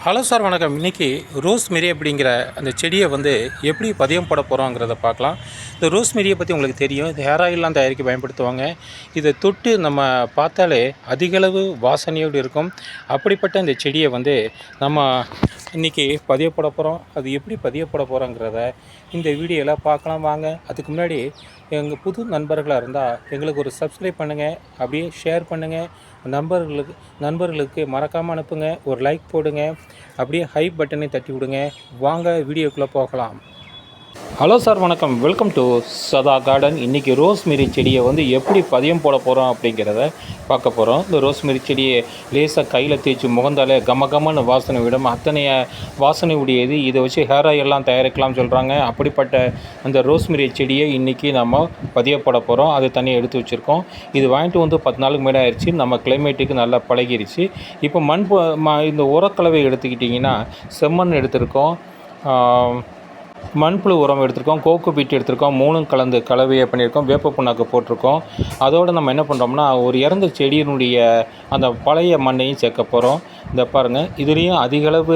Hello sir, வணக்கம். இன்றைக்கி rosemary அப்படிங்கிற அந்த செடியை எப்படி பதியம் போட போகிறோங்கிறத பார்க்கலாம். இந்த ரோஸ்மெரியை பற்றி உங்களுக்கு தெரியும். இது ஹேர் ஆயிலெலாம் தயாரிக்க பயன்படுத்துவாங்க. இதை தொட்டு நம்ம பார்த்தாலே அதிகளவு வாசனையோடு இருக்கும். அப்படிப்பட்ட இந்த செடியை நம்ம இன்றைக்கி பதிய போட போகிறோம். அது எப்படி பதிய போட போகிறோங்கிறத இந்த வீடியோவில் பார்க்கலாம் வாங்க. அதுக்கு முன்னாடி எங்கள் புது நண்பர்களாக இருந்தால் எங்களுக்கு ஒரு சப்ஸ்கிரைப் பண்ணுங்கள், அப்படியே ஷேர் பண்ணுங்கள். நண்பர்களுக்கு மறக்காமல் அனுப்புங்க. ஒரு லைக் போடுங்க, அப்படியே ஹை பட்டனை தட்டி விடுங்க. வாங்க வீடியோக்குள்ளே போகலாம். ஹலோ சார், வணக்கம். வெல்கம் டு சதா கார்டன். இன்றைக்கி ரோஸ்மெரி செடியை எப்படி பதியம் போட போகிறோம் அப்படிங்கிறத பார்க்க போகிறோம். இந்த ரோஸ்மெரி செடியை லேசாக கையில் தேய்ச்சி முகந்தாலே கமகமன்னு வாசனை விடும். அத்தனைய வாசனை உடையது. இதை வச்சு ஹேர் ஆயிலெலாம் தயாரிக்கலாம்னு சொல்கிறாங்க. அப்படிப்பட்ட அந்த ரோஸ்மெரி செடியை இன்றைக்கி நம்ம பதிய போட போகிறோம். அது தனியாக எடுத்து வச்சுருக்கோம். இது வாங்கிட்டு 10 நாளுக்கு மேலே ஆயிடுச்சு. நம்ம கிளைமேட்டுக்கு நல்லா பழகிருச்சு. இப்போ இந்த உரக்கலவை எடுத்துக்கிட்டிங்கன்னா செம்மண் எடுத்திருக்கோம், மண்புழு உரம் எடுத்திருக்கோம், கோகோ பீட் எடுத்திருக்கோம். 3 கலந்து கலவையை பண்ணியிருக்கோம். வேப்ப புண்ணாக்கு போட்டிருக்கோம். அதோடு நம்ம என்ன பண்ணுறோம்னா ஒரு இறந்த செடியினுடைய அந்த பழைய மண்ணையும் சேர்க்க போகிறோம். இந்த பாருங்கள், இதுலேயும் அதிகளவு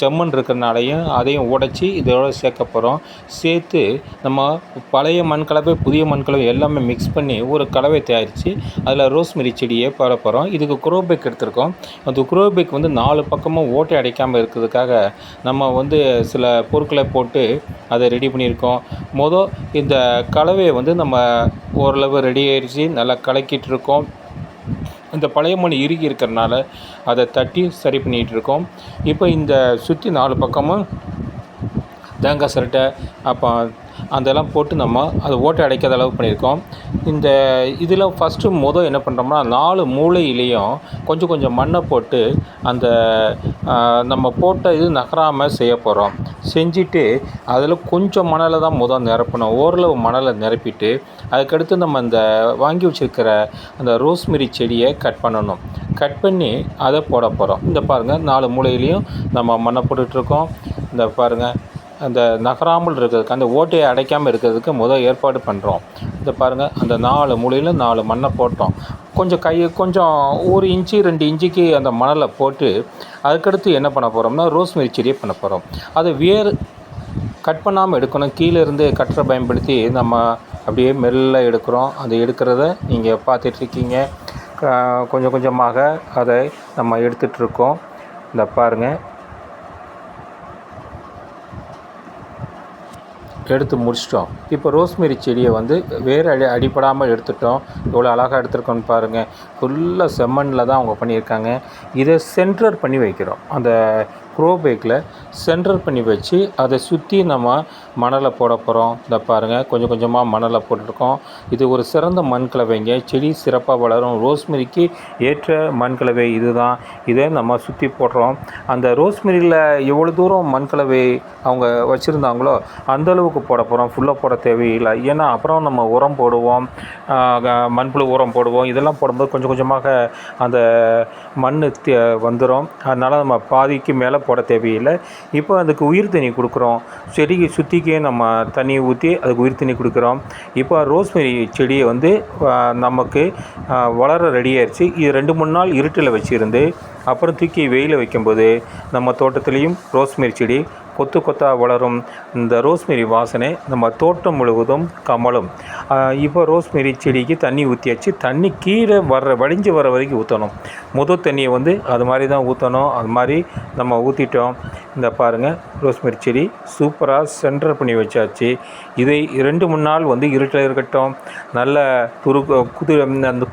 செம்மண் இருக்கிறனாலையும் அதையும் உடைச்சி இதோட சேர்க்க போகிறோம். சேர்த்து நம்ம பழைய மண்கலவை புதிய மண்கலவை எல்லாமே மிக்ஸ் பண்ணி ஒரு கலவை தயாரித்து அதில் ரோஸ்மெரி செடியை போட போகிறோம். இதுக்கு குரோபேக் எடுத்திருக்கோம். அந்த குரோபேக் 4 பக்கமும் ஓட்டை அடைக்காமல் இருக்கிறதுக்காக நம்ம சில பொருட்களை போட்டு அதை ரெடி பண்ணியிருக்கோம். இந்த கலவையை நம்ம ஓரளவு ரெடி ஆயிடுச்சு. நல்லா கலக்கிட்டு இருக்கோம். இந்த பழைய மண் இறுகி இருக்கிறனால அதை தட்டி சரி பண்ணிகிட்டு இருக்கோம். இப்போ இந்த சுற்றி 4 பக்கமும் தேங்காய் சிரட்டை அதெல்லாம் போட்டு நம்ம அதை ஓட்டை அடைக்காத அளவு பண்ணியிருக்கோம். இந்த இதில் ஃபஸ்ட்டு என்ன பண்ணுறோம்னா 4 மூலையிலையும் கொஞ்சம் கொஞ்சம் மண்ணை போட்டு அந்த நம்ம போட்ட இது நகராமல் செய்ய போகிறோம். செஞ்சுட்டு அதில் கொஞ்சம் மணலை தான் நிரப்பணும். ஓரளவு மணலை நிரப்பிட்டு அதுக்கடுத்து நம்ம அந்த வாங்கி வச்சுருக்கிற அந்த ரோஸ்மெரி செடியை கட் பண்ணணும். கட் பண்ணி அதை போட போகிறோம். இந்த பாருங்கள், 4 மூலையிலையும் நம்ம மண்ணை போட்டுட்ருக்கோம். இந்த பாருங்கள், அந்த நகராமல் இருக்கிறதுக்கு அந்த ஓட்டையை அடைக்காமல் இருக்கிறதுக்கு ஏற்பாடு பண்ணுறோம். இந்த பாருங்கள், அந்த 4 மூலையில் 4 மண்ணை போட்டோம். கொஞ்சம் 1 இன்ச்சு 2 இன்ச்சுக்கு அந்த மணலை போட்டு அதுக்கடுத்து என்ன பண்ண போகிறோம்னா ரோஸ்மெரி செடியை பண்ண போகிறோம். அதை வேர் கட் பண்ணாமல் எடுக்கணும். கீழேருந்து கட்டரை பயன்படுத்தி நம்ம அப்படியே மெல்ல எடுக்கிறோம். அதை எடுக்கிறத நீங்கள் பார்த்துட்ருக்கீங்க. கொஞ்சம் கொஞ்சமாக அதை நம்ம எடுத்துகிட்ருக்கோம். இந்த பாருங்கள், எடுத்து முடிச்சிட்டோம். இப்போ ரோஸ்மெரி செடியை வேறு அடிப்படாமல் எடுத்துட்டோம். எவ்வளோ அழகாக எடுத்துருக்கோன்னு பாருங்கள். ஃபுல்லாக செம்மண்ணில் தான் அவங்க பண்ணியிருக்காங்க. இதை சென்டர் பண்ணி வைக்கிறோம். அந்த க்ரோபேக்கில் சென்டர் பண்ணி வச்சு அதை சுற்றி நம்ம மணலை போட போகிறோம். இந்த பாருங்கள், கொஞ்சம் கொஞ்சமாக மணலை போட்டுருக்கோம். இது ஒரு சிறந்த மண்கலவைங்க. செடி சிறப்பாக வளரும். ரோஸ்மெரிக்கு ஏற்ற மண்கலவை இது தான். இதை நம்ம சுற்றி போடுறோம். அந்த ரோஸ்மெரியில் எவ்வளோ தூரம் மண்கலவை அவங்க வச்சுருந்தாங்களோ அந்தளவுக்கு போட போகிறோம். ஃபுல்லாக போட தேவையில்லை. ஏன்னா அப்புறம் நம்ம உரம் போடுவோம், மண்புழு உரம் போடுவோம். இதெல்லாம் போடும்போது கொஞ்சம் கொஞ்சமாக அந்த மண் வந்துடும். அதனால் நம்ம பாதிக்கு மேலே போட தேவையில்லை. இப்போ அதுக்கு உயிர் தண்ணி கொடுக்குறோம். செடிக்கு சுற்றிக்கே நம்ம தண்ணி ஊற்றி அதுக்கு உயிர் தண்ணி கொடுக்குறோம். இப்போ ரோஸ்மெரி செடியை நமக்கு வளர ரெடி ஆயிடுச்சு. இது 2-3 நாள் இருட்டில் வச்சுருந்து அப்புறம் தூக்கி வெயிலில் வைக்கும்போது நம்ம தோட்டத்துலேயும் ரோஸ்மெரி செடி கொத்து கொத்தாக வளரும். இந்த ரோஸ்மெரி வாசனை நம்ம தோட்டம் முழுவதும் கமலும். இப்போ ரோஸ்மெரி செடிக்கு தண்ணி ஊற்றியாச்சு. தண்ணி கீழே வடிஞ்சு வர வரைக்கும் ஊற்றணும். தண்ணியை அது மாதிரி தான் ஊற்றணும். அது மாதிரி நம்ம ஊற்றிட்டோம். இந்த பாருங்கள், ரோஸ்மெரி செடி சூப்பராக சென்டர் பண்ணி வச்சாச்சு. இதை 2-3 நாள் இருட்டில் இருக்கட்டும். நல்ல அந்த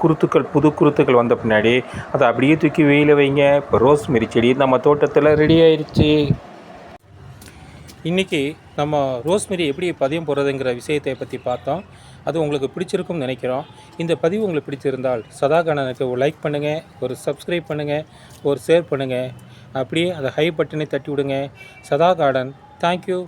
புது குருத்துக்கள் வந்த பின்னாடி அதை அப்படியே தூக்கி வெயில வைங்க. இப்போ ரோஸ்மெரி செடி நம்ம தோட்டத்தில் ரெடி ஆயிடுச்சு. இன்றைக்கி நம்ம ரோஸ்மெரி எப்படி பதியம் போடுறதுங்கிற விஷயத்தை பற்றி பார்த்தோம். அது உங்களுக்கு பிடிச்சிருக்கும்னு நினைக்கிறோம். இந்த பதிவு உங்களுக்கு பிடிச்சிருந்தால் சதா கார்டனுக்கு ஒரு லைக் பண்ணுங்கள், ஒரு சப்ஸ்கிரைப் பண்ணுங்கள், ஒரு ஷேர் பண்ணுங்கள். அப்படியே அதை ஹை பட்டனை தட்டி விடுங்க. சதா கார்டன். தேங்க்யூ.